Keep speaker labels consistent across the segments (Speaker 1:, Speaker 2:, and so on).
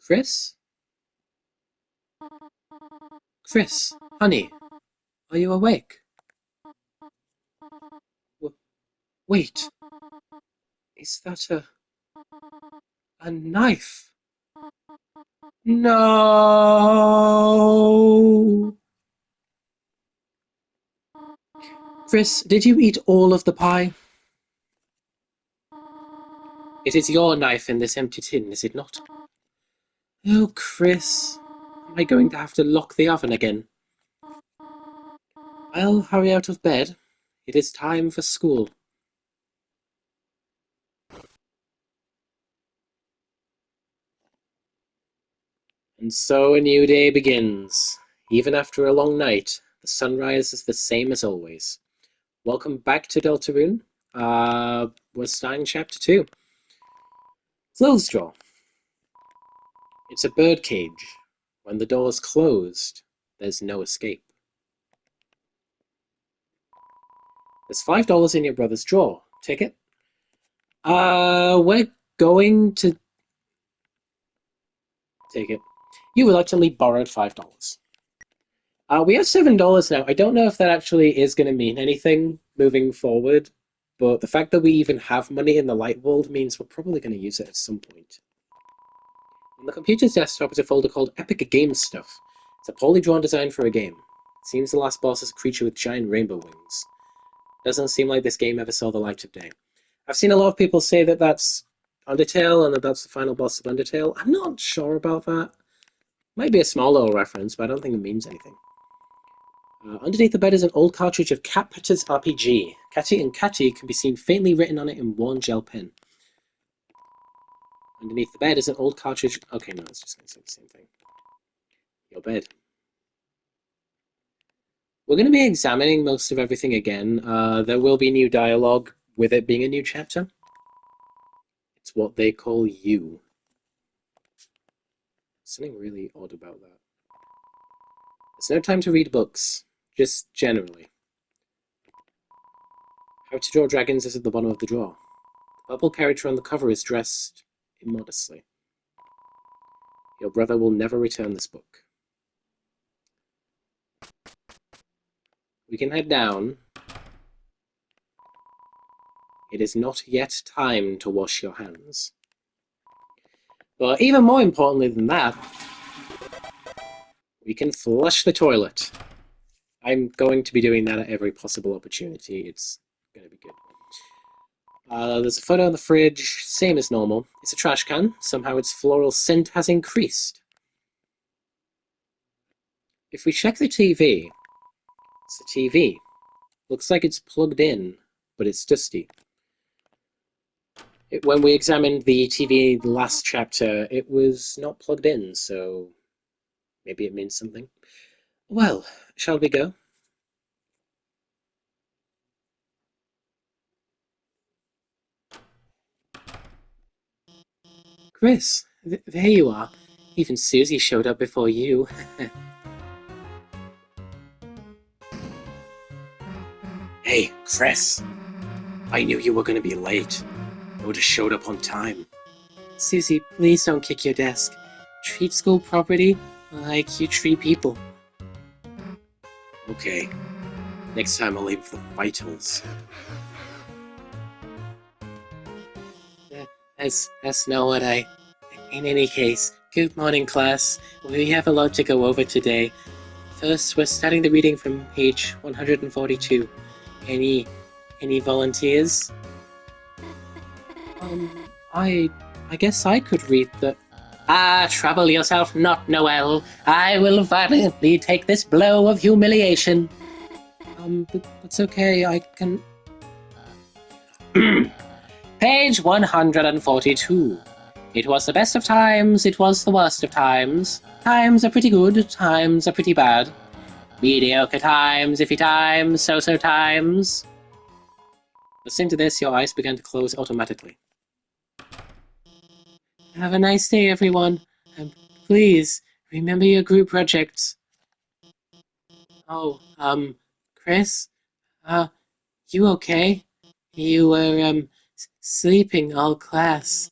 Speaker 1: Chris? Chris, honey, are you awake? W- wait, is that a knife? No! Chris, did you eat all of the pie? It is your knife in this empty tin, is it not? Oh, Chris, am I going to have to lock the oven again? Well, hurry out of bed. It is time for school. And so a new day begins. Even after a long night, the sunrise is the same as always. Welcome back to Deltarune. We're starting chapter 2. Clothesdraw. It's a birdcage. When the door's closed, there's no escape. There's $5 in your brother's drawer. Take it. We're going to take it. You reluctantly borrowed $5. We have $7 now. I don't know if that actually is going to mean anything moving forward, but the fact that we even have money in the light world means we're probably going to use it at some point. On the computer's desktop is a folder called Epic Game Stuff. It's a poorly drawn design for a game. It seems the last boss is a creature with giant rainbow wings. Doesn't seem like this game ever saw the light of day. I've seen a lot of people say that that's Undertale and that that's the final boss of Undertale. I'm not sure about that. Might be a small little reference, but I don't think it means anything. Underneath the bed is an old cartridge of Cat Petter's RPG. Catty and Catty can be seen faintly written on it in worn gel pen. Underneath the bed is an old cartridge. Okay, no, it's just going to say the same thing. Your bed. We're going to be examining most of everything again. There will be new dialogue with it being a new chapter. It's what they call you. Something really odd about that. It's no time to read books, just generally. How to Draw Dragons is at the bottom of the drawer. The purple character on the cover is dressed immodestly. Your brother will never return this book. We can head down. It is not yet time to wash your hands. But even more importantly than that, we can flush the toilet. I'm going to be doing that at every possible opportunity. It's going to be good. There's a photo on the fridge, same as normal. It's a trash can. Somehow its floral scent has increased. If we check the TV, it's the TV. Looks like it's plugged in, but it's dusty. When we examined the TV the last chapter, it was not plugged in, so maybe it means something. Well, shall we go? Chris, there you are. Even Susie showed up before you. Hey, Chris. I knew you were going to be late. I would have showed up on time. Susie, please don't kick your desk. Treat school property like you treat people. Okay. Next time I'll leave the vitals. That's not what I... In any case, good morning, class. We have a lot to go over today. First, we're starting the reading from page 142. Any volunteers? I guess I could read the... Trouble yourself not, Noel. I will violently take this blow of humiliation. That's okay, I can... Page 142. It was the best of times, it was the worst of times. Times are pretty good, times are pretty bad. Mediocre times, iffy times, so-so times. Listening to this, your eyes began to close automatically. Have a nice day, everyone. Please, remember your group projects. Oh, Chris? You okay? You were, sleeping all class.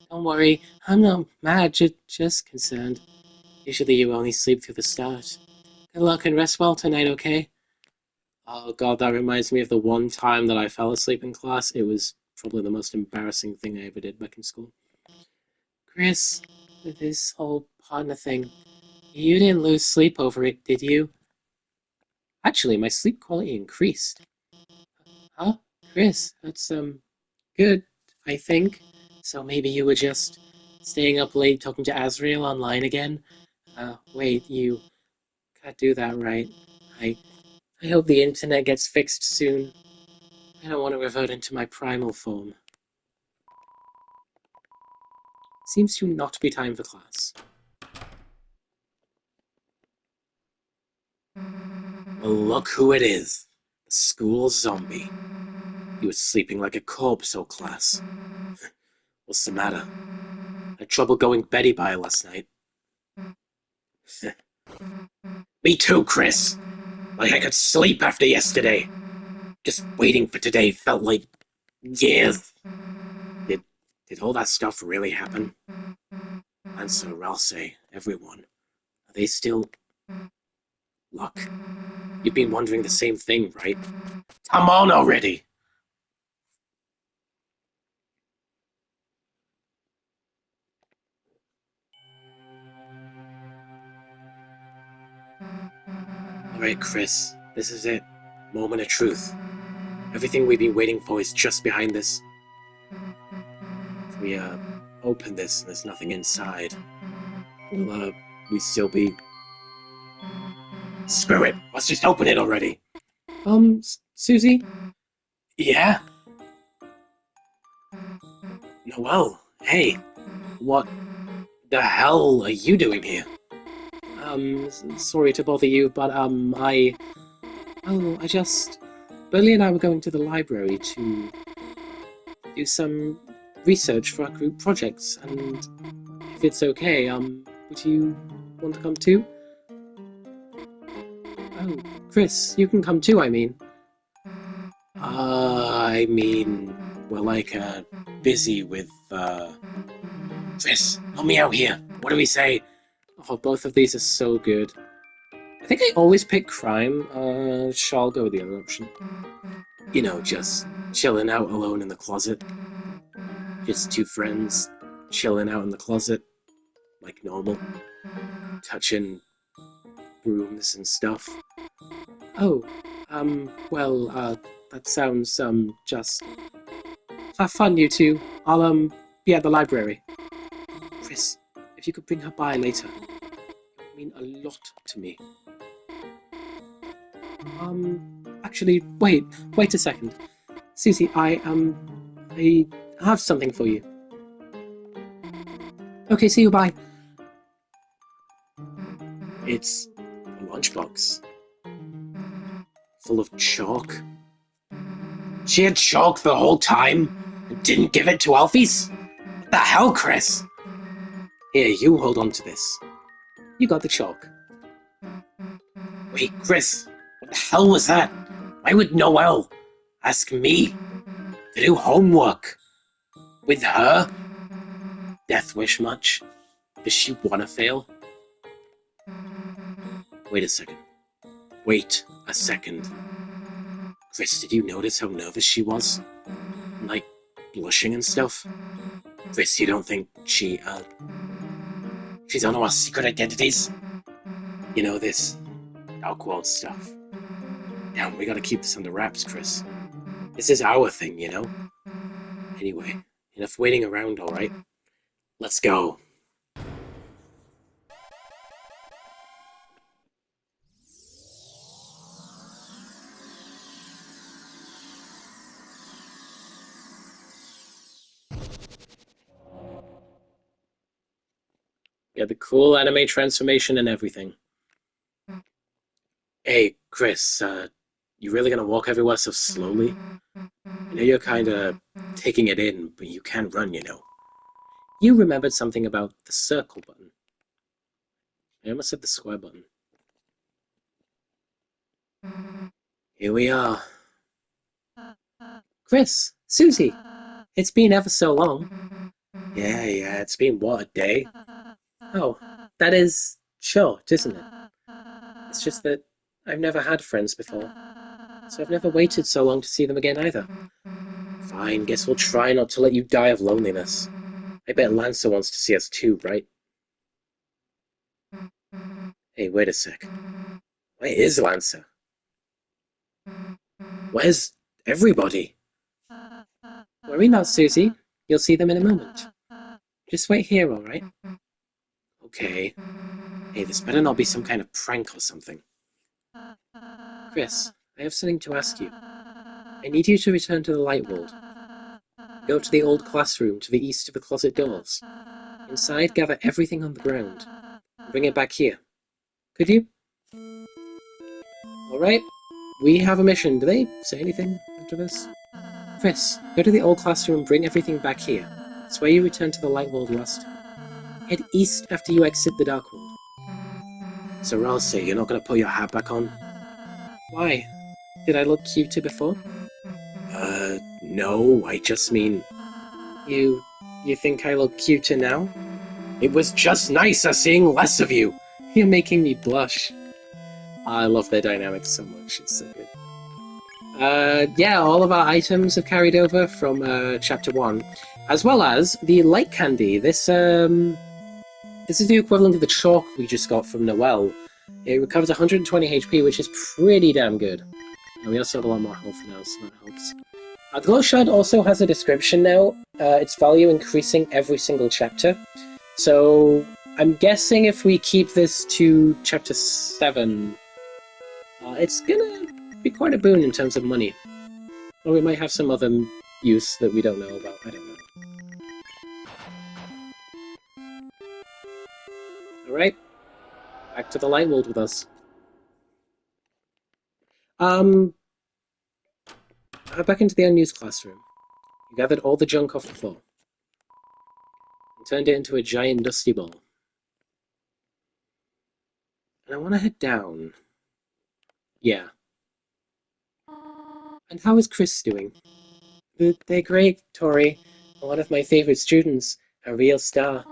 Speaker 1: Don't worry, I'm not mad, just concerned. Usually you only sleep through the start. Good luck and rest well tonight, okay? Oh god, that reminds me of the one time that I fell asleep in class. It was probably the most embarrassing thing I ever did back in school. Chris, with this whole partner thing, you didn't lose sleep over it, did you? Actually, my sleep quality increased. Huh? Chris, that's good, I think. So maybe you were just staying up late talking to Azrael online again? Wait, you can't do that, right? I I hope the internet gets fixed soon. I don't want to revert into my primal form. Seems to not be time for class. Well, look who it is. The school zombie. He was sleeping like a corpse, oh class. What's the matter? Had trouble going Betty by last night. Me too, Chris. Like I could sleep after yesterday. Just waiting for today felt like years. Did did all that stuff really happen? Answer, or I'll say, everyone. Are they still luck? You've been wondering the same thing, right? Come on already! Alright, Chris, this is it. Moment of truth. Everything we've been waiting for is just behind this. If we, open this and there's nothing inside, will, we still be. Screw it! Let's just open it already! Susie? Yeah? Noel, hey, what the hell are you doing here? Sorry to bother you, but, I just. Billy and I were going to the library to do some research for our group projects, and if it's okay, would you want to come too? Oh, Chris, you can come too, I mean. We're like, busy with, Chris, help me out here. What do we say? Oh, both of these are so good. I think I always pick crime. Shall go with the other option. You know, just chilling out alone in the closet. Just two friends chilling out in the closet, like normal, touching brooms and stuff. Oh, that sounds, just have fun, you two. I'll, be at the library. Chris, if you could bring her by later, it would mean a lot to me. Actually, wait a second. Susie, I have something for you. Okay, see you, bye. It's a lunchbox full of chalk. She had chalk the whole time and didn't give it to Alphys? What the hell, Chris? Here, you hold on to this. You got the chalk. Wait, Chris, what the hell was that? Why would Noelle ask me to do homework with her? Death wish much? Does she want to fail? Wait a second. Wait a second. Chris, did you notice how nervous she was? Like, blushing and stuff? Chris, you don't think she don't know our secret identities? You know, this dark world stuff. Yeah, we gotta keep this under wraps, Chris. This is our thing, you know? Anyway, enough waiting around, alright? Let's go. Yeah, the cool anime transformation and everything. Hey, Chris, you really gonna walk everywhere so slowly? I know you're kinda taking it in, but you can run, you know. You remembered something about the circle button. I almost said the square button. Here we are. Chris, Susie, it's been ever so long. Yeah, it's been what, a day? Oh, that is short, isn't it? It's just that I've never had friends before, so I've never waited so long to see them again either. Fine, guess we'll try not to let you die of loneliness. I bet Lancer wants to see us too, right? Hey, wait a sec. Where is Lancer? Where's everybody? Worry not, Susie. You'll see them in a moment. Just wait here, alright? Okay. Hey, this better not be some kind of prank or something. Chris, I have something to ask you. I need you to return to the light world. Go to the old classroom to the east of the closet doors. Inside, gather everything on the ground. And bring it back here. Could you? Alright. We have a mission. Do they say anything after this? Chris, go to the old classroom and bring everything back here. It's where you returned to the light world last time. Head east after you exit the dark world. So Ralsei, you're not going to put your hat back on? Why? Did I look cuter before? No, I just mean... You think I look cuter now? It was just nicer seeing less of you! You're making me blush. I love their dynamics so much, it's so good. Yeah, all of our items have carried over from Chapter 1, as well as the light candy. This is the equivalent of the chalk we just got from Noelle. It recovers 120 HP, which is pretty damn good. And we also have a lot more health now, so that helps. The glow shard also has a description now. Its value increasing every single chapter. So I'm guessing if we keep this to Chapter 7, it's gonna be quite a boon in terms of money. Or we might have some other use that we don't know about. I don't know. Alright. Back to the light world with us. Back into the unused classroom. You gathered all the junk off the floor. And turned it into a giant dusty ball. And I want to head down. Yeah. And how is Chris doing? They're great, Tori. One of my favorite students. A real star.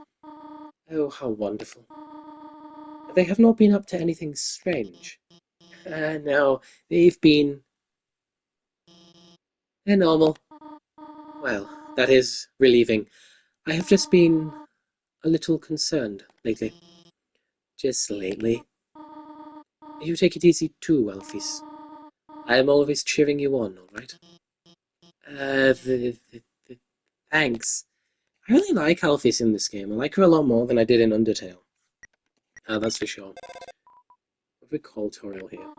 Speaker 1: Oh, how wonderful. They have not been up to anything strange. No, they've been... They're normal. Well, that is relieving. I have just been a little concerned lately. Just lately. You take it easy too, Alphys. I am always cheering you on, alright? Thanks. I really like Alphys in this game. I like her a lot more than I did in Undertale. That's for sure. What we call tutorial here?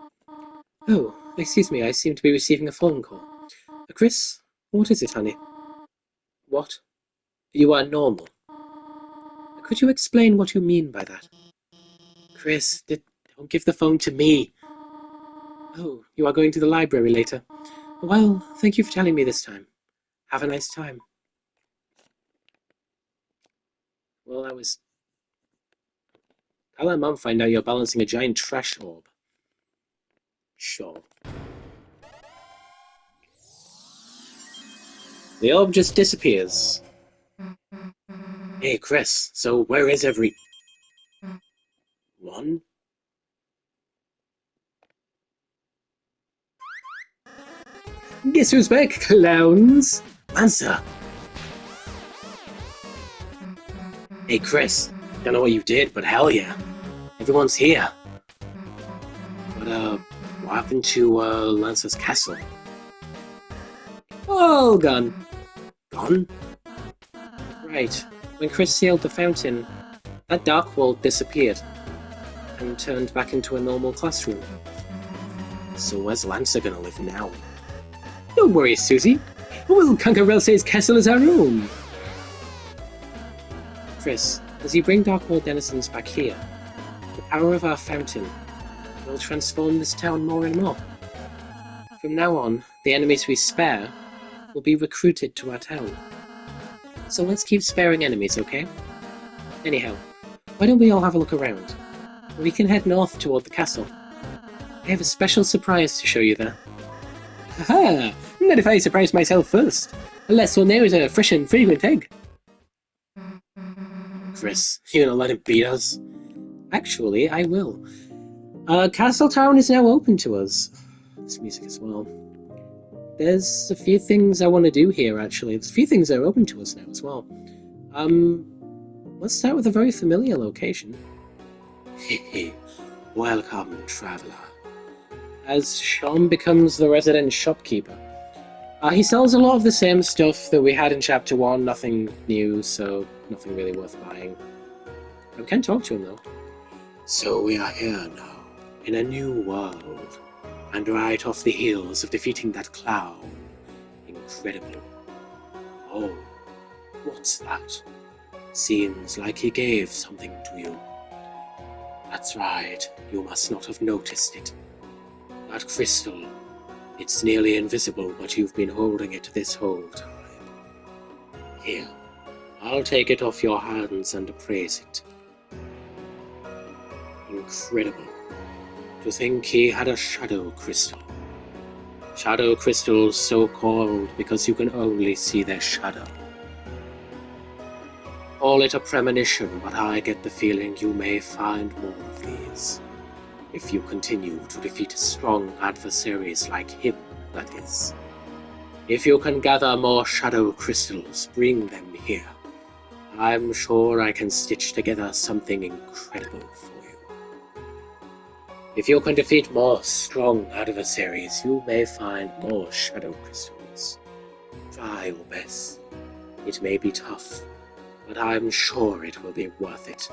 Speaker 1: Oh, excuse me, I seem to be receiving a phone call. Chris, what is it, honey? What? You are normal. Could you explain what you mean by that? Chris, don't give the phone to me. Oh, you are going to the library later. Well, thank you for telling me this time. Have a nice time. Well, that was... I'll let Mum find out you're balancing a giant trash orb. Sure. The orb just disappears. Hey, Chris, so where is everyone? Guess who's back, clowns? Lancer! Hey, Chris, don't know what you did, but hell yeah. Everyone's here. But, what happened to, Lancer's castle? All gone. Gone? Right. When Chris sealed the fountain, that dark world disappeared and turned back into a normal classroom. So where's Lancer gonna live now? Don't worry, Susie. We'll conquer Relsei's castle as our own. Chris, as you bring dark world denizens back here, the power of our fountain will transform this town more and more. From now on, the enemies we spare will be recruited to our town. So let's keep sparing enemies, okay? Anyhow, why don't we all have a look around? We can head north toward the castle. I have a special surprise to show you there. Haha! Not if I surprise myself first. A less one there is a fresh and fragrant egg. Chris. You gonna let him beat us? Actually, I will. Castle Town is now open to us. This music as well. There's a few things I want to do here, actually. There's a few things that are open to us now as well. Let's start with a very familiar location. Welcome, traveler. As Sean becomes the resident shopkeeper. He sells a lot of the same stuff that we had in Chapter 1, nothing new, so nothing really worth buying. We can talk to him, though. So we are here now, in a new world, and right off the heels of defeating that clown. Incredible. Oh, what's that? Seems like he gave something to you. That's right, you must not have noticed it. That crystal. It's nearly invisible, but you've been holding it this whole time. Here, I'll take it off your hands and appraise it. Incredible. To think he had a shadow crystal. Shadow crystals so called because you can only see their shadow. Call it a premonition, but I get the feeling you may find more of these. If you continue to defeat strong adversaries like him, that is. If you can gather more shadow crystals, bring them here. I'm sure I can stitch together something incredible for you. If you can defeat more strong adversaries, you may find more shadow crystals. Try your best. It may be tough, but I'm sure it will be worth it.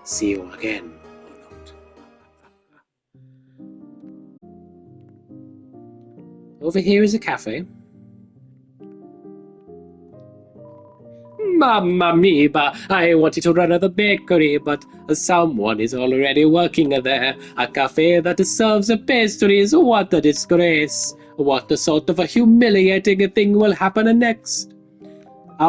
Speaker 1: See you again, or not. Over here is a cafe. Mamma mia, I wanted to run the bakery, but someone is already working there. A cafe that serves pastries, what a disgrace. What sort of a humiliating thing will happen next?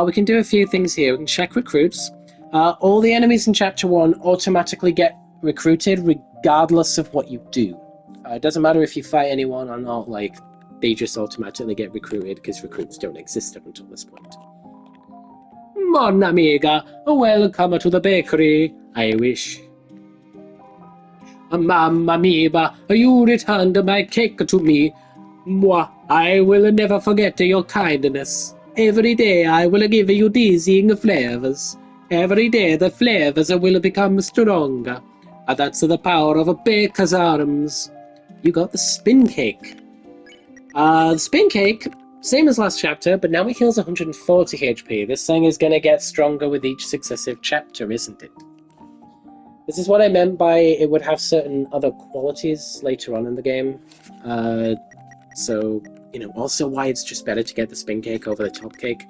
Speaker 1: We can do a few things here. We can check recruits. All the enemies in Chapter 1 automatically get recruited regardless of what you do. It doesn't matter if you fight anyone or not, like, they just automatically get recruited because recruits don't exist up until this point. Mon amiga, welcome to the bakery. I wish. Mamma mia, you returned my cake to me. Moi, I will never forget your kindness. Every day I will give you dizzying flavors. Every day the flavors will become stronger. That's the power of a baker's arms. You got the spin cake. The spin cake, same as last chapter, but now it heals 140 HP. This thing is going to get stronger with each successive chapter, isn't it? This is what I meant by it would have certain other qualities later on in the game. So, also why it's just better to get the spin cake over the top cake.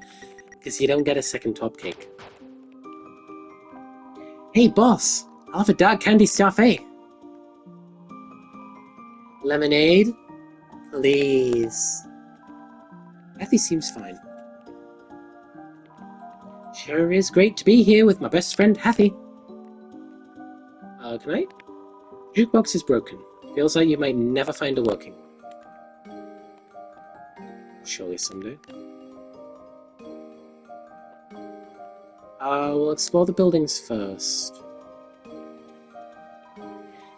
Speaker 1: Because you don't get a second top cake. Hey, boss! I'll have a dark candy staffy. Lemonade? Please. Kathy seems fine. Sure is great to be here with my best friend, Hathy. Can I? Jukebox is broken. Feels like you might never find a working. Surely someday. We'll explore the buildings first.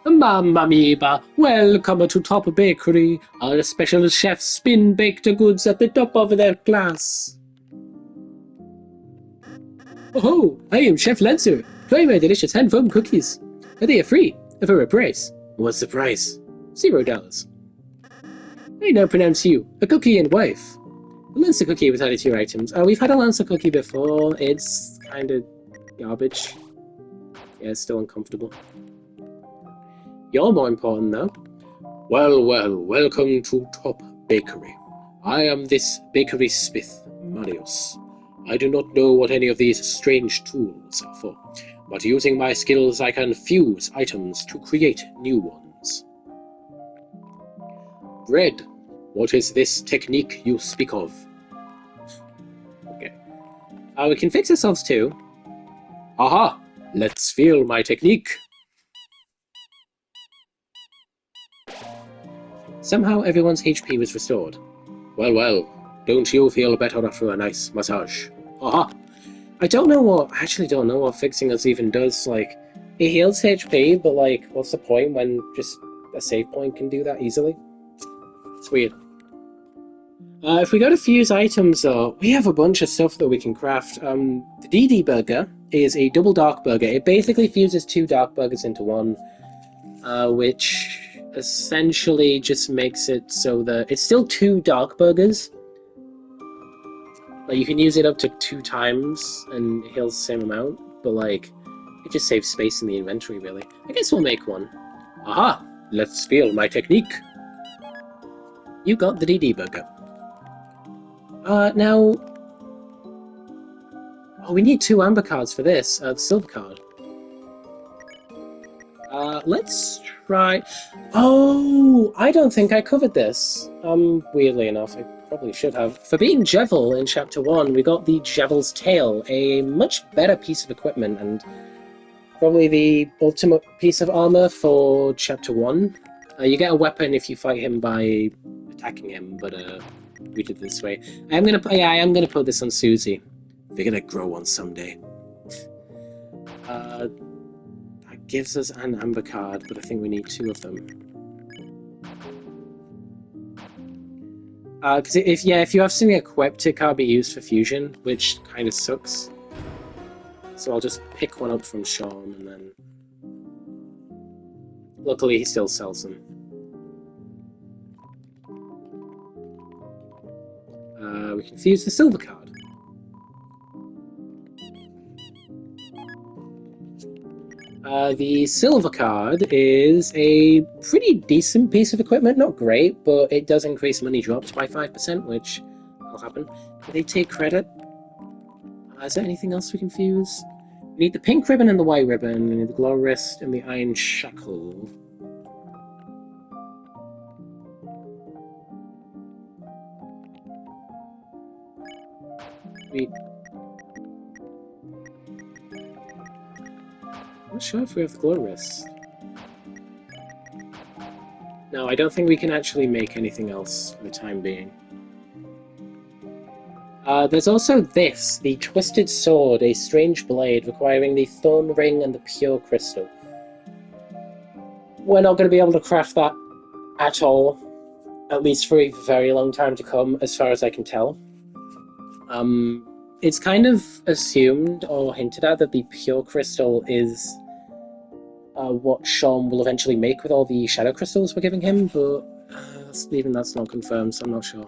Speaker 1: Mamma mia, welcome to Top Bakery. Our special chefs spin baked goods at the top of their class. Oh, I am Chef Lancer. Try my delicious hand-formed cookies. They are free, for a price. What's the price? $0. I now pronounce you a cookie and wife. A Lancer cookie was added to your items. We've had a Lancer cookie before. It's kind of garbage. Yeah, it's still uncomfortable. You're more important, though. Well, welcome to Top Bakery. I am this bakery smith, Marius. I do not know what any of these strange tools are for, but using my skills I can fuse items to create new ones. Bread, what is this technique you speak of? Okay. We can fix ourselves too. Aha! Let's feel my technique. Somehow everyone's HP was restored. Well, don't you feel better after a nice massage? Aha! I don't know what... I actually don't know what fixing us even does. Like, it heals HP, but, like, what's the point when just a save point can do that easily? It's weird. If we go to fuse items, though, we have a bunch of stuff that we can craft. The DD Burger is a double dark burger. It basically fuses 2 dark burgers into one, which essentially just makes it so that it's still 2 dark burgers. Like, you can use it up to 2 times and it heals the same amount, but, like, it just saves space in the inventory, really. I guess we'll make one. Aha! Let's feel my technique. You got the DD Burger. Now... Oh, we need 2 amber cards for this. The silver card. Let's try... Oh! I don't think I covered this. Weirdly enough, I probably should have. For being Jevil in Chapter 1, we got the Jevil's Tail, a much better piece of equipment, and probably the ultimate piece of armor for Chapter 1. You get a weapon if you fight him by attacking him, but we did it this way. I am gonna put this on Susie. We're gonna grow one someday. That gives us an amber card, but I think we need 2 of them. Because if you have something equipped, it can't be used for fusion, which kind of sucks. So I'll just pick one up from Sean, and then... Luckily, he still sells them. We can fuse the silver card. The silver card is a pretty decent piece of equipment. Not great, but it does increase money dropped by 5%, which will happen. Do they take credit? Is there anything else we can fuse? We need the pink ribbon and the white ribbon, we need the glow wrist and the iron shackle. I'm not sure if we have the glow wrist. No, I don't think we can actually make anything else for the time being. There's also this, the Twisted Sword, a strange blade requiring the Thorn Ring and the Pure Crystal. We're not going to be able to craft that at all, at least for a very long time to come, as far as I can tell. It's kind of assumed or hinted at that the Pure Crystal is what Sean will eventually make with all the Shadow Crystals we're giving him, but even that's not confirmed, so I'm not sure.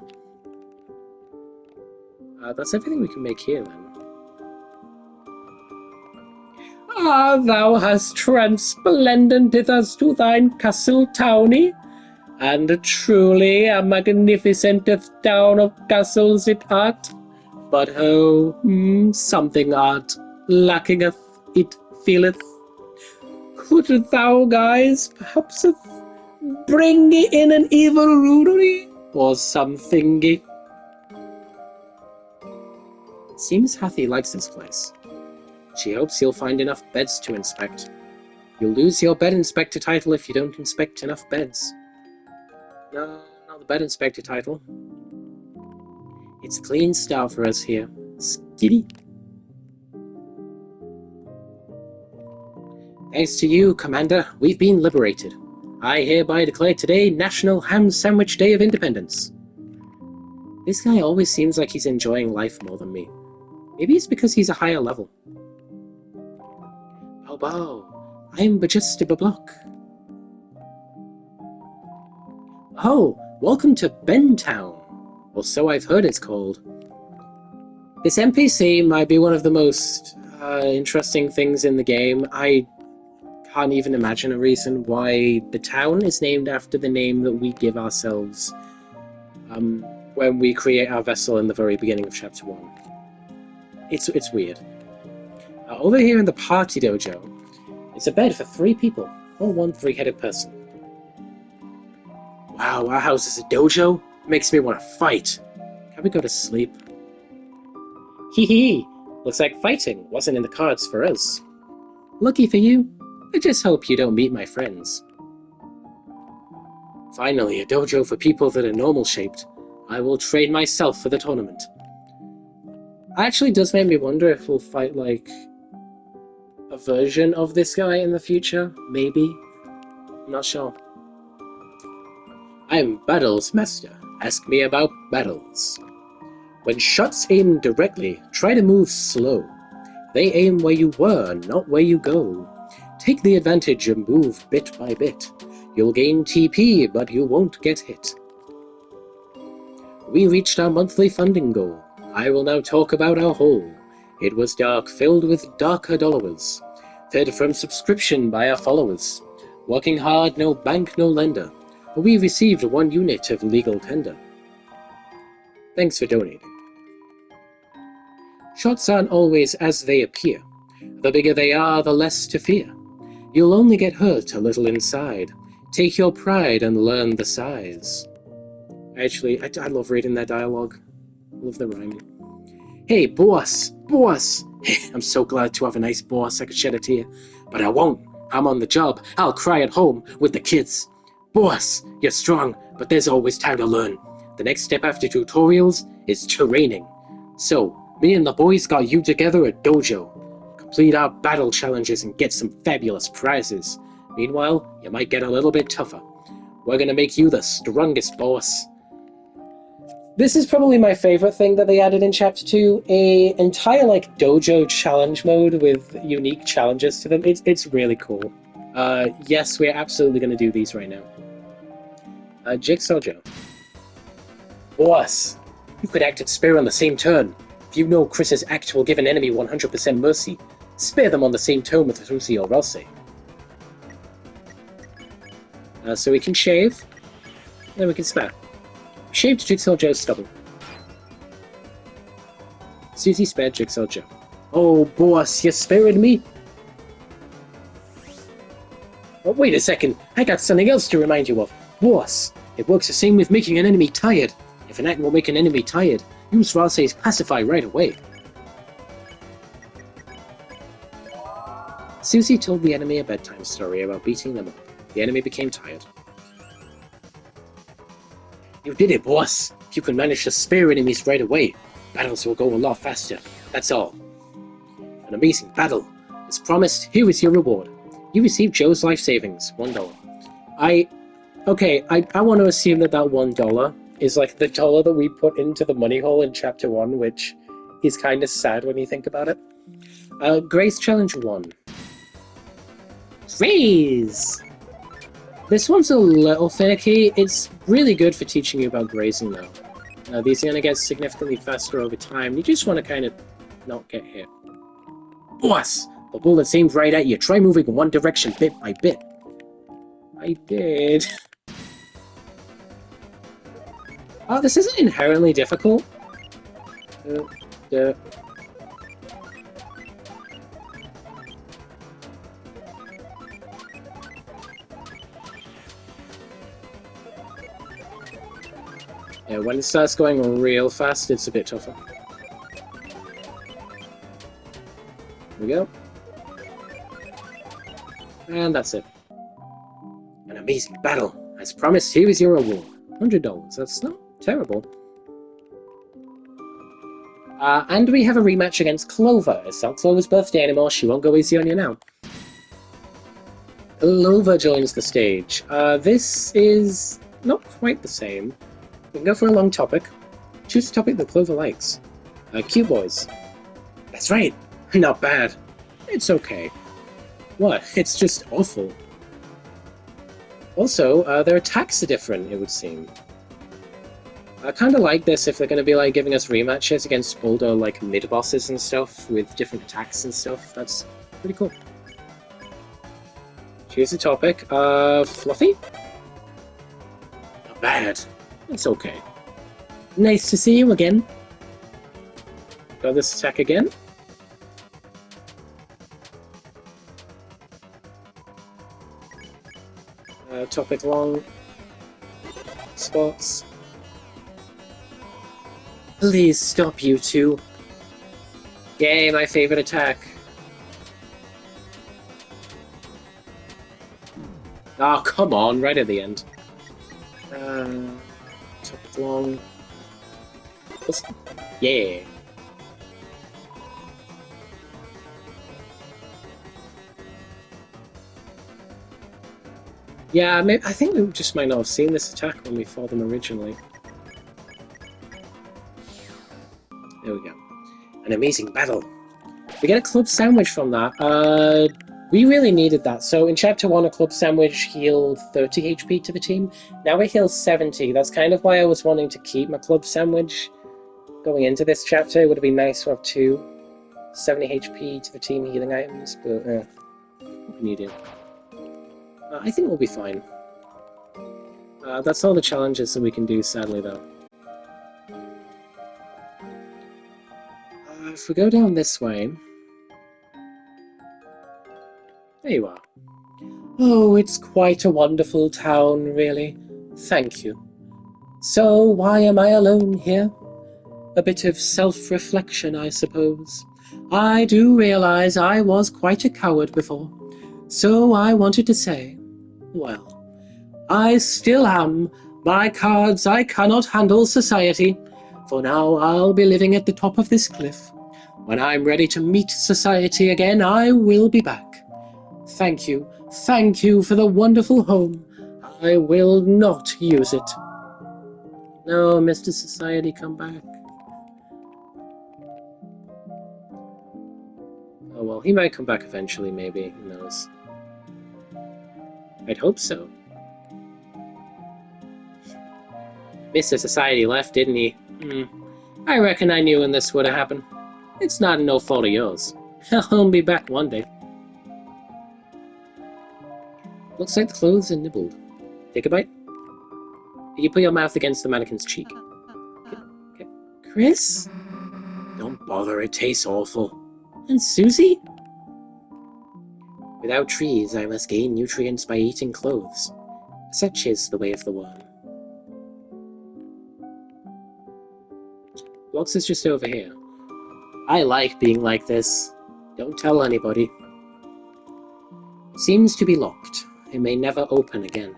Speaker 1: That's everything we can make here, then. Ah, thou hast transplended us to thine castle townie, and truly a magnificent town of castles it art. But oh, something art lackingeth, it feeleth. Could thou guys perhaps bring in an evil rudery or something? Seems Hathy likes this place. She hopes you'll find enough beds to inspect. You'll lose your bed inspector title if you don't inspect enough beds. No, not the bed inspector title. It's a clean start for us here. Skitty. Thanks to you, Commander, we've been liberated. I hereby declare today National Ham Sandwich Day of Independence. This guy always seems like he's enjoying life more than me. Maybe it's because he's a higher level. Oh, bow. I'm but just a block. Oh, welcome to Bentown. Or so I've heard it's called. This NPC might be one of the most interesting things in the game. I can't even imagine a reason why the town is named after the name that we give ourselves when we create our vessel in the very beginning of Chapter 1. It's weird. Over here in the party dojo, it's a bed for 3 people, or 1 3-headed person. Wow, our house is a dojo? Makes me want to fight. Can we go to sleep? Hee hee! Looks like fighting wasn't in the cards for us. Lucky for you. I just hope you don't meet my friends. Finally, a dojo for people that are normal-shaped. I will train myself for the tournament. Actually does make me wonder if we'll fight, like, a version of this guy in the future. Maybe. I'm not sure. I'm Battles Master. Ask me about battles. When shots aim directly, try to move slow. They aim where you were, not where you go. Take the advantage and move bit by bit. You'll gain TP, but you won't get hit. We reached our monthly funding goal. I will now talk about our hole. It was dark, filled with darker dollars, fed from subscription by our followers. Working hard, no bank, no lender. We received 1 unit of legal tender. Thanks for donating. Shots aren't always as they appear. The bigger they are, the less to fear. You'll only get hurt a little inside. Take your pride and learn the size. Actually, I love reading their dialogue. I love the rhyming. Hey, boss! Boss! I'm so glad to have a nice boss I could shed a tear. But I won't. I'm on the job. I'll cry at home with the kids. Boss, you're strong, but there's always time to learn. The next step after tutorials is training. So, me and the boys got you together at Dojo. Complete our battle challenges and get some fabulous prizes. Meanwhile, you might get a little bit tougher. We're gonna make you the strongest, boss. This is probably my favorite thing that they added in Chapter 2, a entire, like, dojo challenge mode with unique challenges to them. It's really cool. Yes, we're absolutely gonna do these right now. Jigsaw Joe. Boss, you could act and spare on the same turn. If you know Chris's act will give an enemy 100% mercy, spare them on the same turn with Susie or Rossi. So we can shave, then we can spare. Shaved Jigsaw Joe's stubble. Susie spared Jigsaw Joe. Oh, boss, you spared me? Oh, wait a second, I got something else to remind you of. Boss, it works the same with making an enemy tired. If an act will make an enemy tired, use Rosse's Pacify right away. Susie told the enemy a bedtime story about beating them up. The enemy became tired. You did it, boss! If you can manage to spare enemies right away, battles will go a lot faster. That's all. An amazing battle. As promised, here is your reward. You received Joe's life savings, $1. I want to assume that $1 is like the dollar that we put into the money hole in Chapter 1, which is kind of sad when you think about it. Grace Challenge 1. Graze! This one's a little finicky. It's really good for teaching you about grazing, though. These are going to get significantly faster over time. You just want to kind of not get hit. Boss! The bullet's aimed right at you. Try moving in one direction bit by bit. I did. Oh, this isn't inherently difficult. Yeah, when it starts going real fast, it's a bit tougher. Here we go. And that's it. An amazing battle. As promised, here is your reward. $100. That's not terrible. And we have a rematch against Clover. It's not Clover's birthday anymore. She won't go easy on you now. Clover joins the stage. This is not quite the same. We can go for a long topic. Choose a topic that Clover likes. Cute boys. That's right. Not bad. It's okay. What? It's just awful. Also, their attacks are different, it would seem. I kind of like this if they're going to be like giving us rematches against older like mid-bosses and stuff with different attacks and stuff. That's pretty cool. Choose a topic. Fluffy? Not bad. It's okay. Nice to see you again. Got this attack again. Topic long. Spots. Please stop, you two. Yay, my favorite attack. Oh, come on, right at the end. Topic long. Yeah. Yeah, I think we just might not have seen this attack when we fought them originally. There we go. An amazing battle. We get a club sandwich from that. We really needed that. So in Chapter 1, a club sandwich healed 30 HP to the team. Now it heals 70. That's kind of why I was wanting to keep my club sandwich going into this chapter. It would have been nice to have 70 HP to the team healing items, but what can you do? I think we'll be fine. That's all the challenges that we can do, sadly, though. If we go down this way... There you are. Oh, it's quite a wonderful town, really. Thank you. So, why am I alone here? A bit of self-reflection, I suppose. I do realize I was quite a coward before, so I wanted to say, well, I still am. By cards, I cannot handle society. For now, I'll be living at the top of this cliff. When I'm ready to meet society again, I will be back. Thank you for the wonderful home. I will not use it. No, Mr. Society, come back. Oh well, he might come back eventually, maybe. Who knows? I'd hope so. Mr. Society left, didn't he? I reckon I knew when this would have happened. It's not no fault of yours. He'll be back one day. Looks like the clothes are nibbled. Take a bite. You put your mouth against the mannequin's cheek. Okay. Chris? Don't bother, it tastes awful. And Susie? Without trees, I must gain nutrients by eating clothes. Such is the way of the worm. Blocks is just over here. I like being like this. Don't tell anybody. Seems to be locked. It may never open again.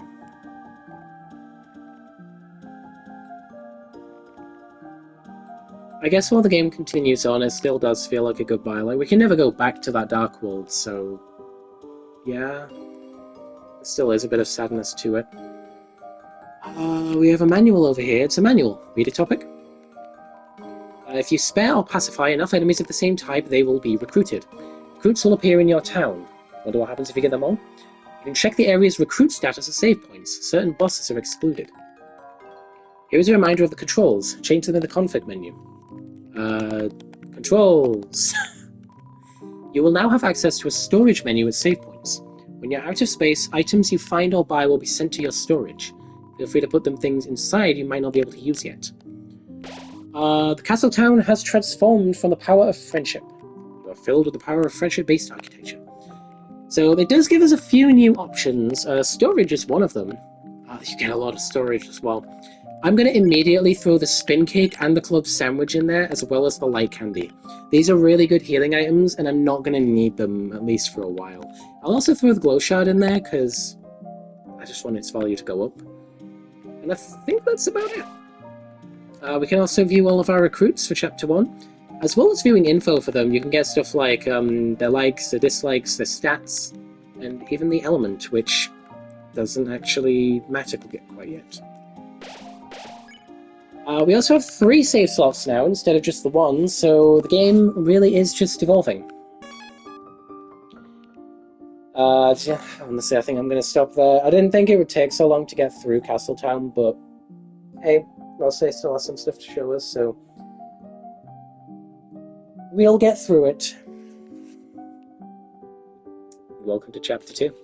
Speaker 1: I guess while the game continues on, it still does feel like a goodbye. Like, we can never go back to that Dark World, so... yeah. There still is a bit of sadness to it. We have a manual over here. It's a manual. Read a topic. If you spare or pacify enough enemies of the same type, they will be recruited. Recruits will appear in your town. Wonder what happens if you get them all? You can check the area's recruit status at save points. Certain bosses are excluded. Here's a reminder of the controls. Change them in the config menu. Controls. You will now have access to a storage menu at save points. When you're out of space, items you find or buy will be sent to your storage. Feel free to put them things inside you might not be able to use yet. The castle town has transformed from the power of friendship. You are filled with the power of friendship-based architecture. So it does give us a few new options. Storage is one of them. You get a lot of storage as well. I'm going to immediately throw the spin cake and the club sandwich in there, as well as the light candy. These are really good healing items, and I'm not going to need them, at least for a while. I'll also throw the glow shard in there, because I just want its value to go up. And I think that's about it. We can also view all of our recruits for Chapter 1. As well as viewing info for them, you can get stuff like their likes, their dislikes, their stats, and even the element, which doesn't actually matter quite yet. We also have 3 save slots now instead of just the 1, so the game really is just evolving. Honestly, I think I'm going to stop there. I didn't think it would take so long to get through Castletown, but hey, Rosé still has some stuff to show us, so we'll get through it. Welcome to Chapter 2.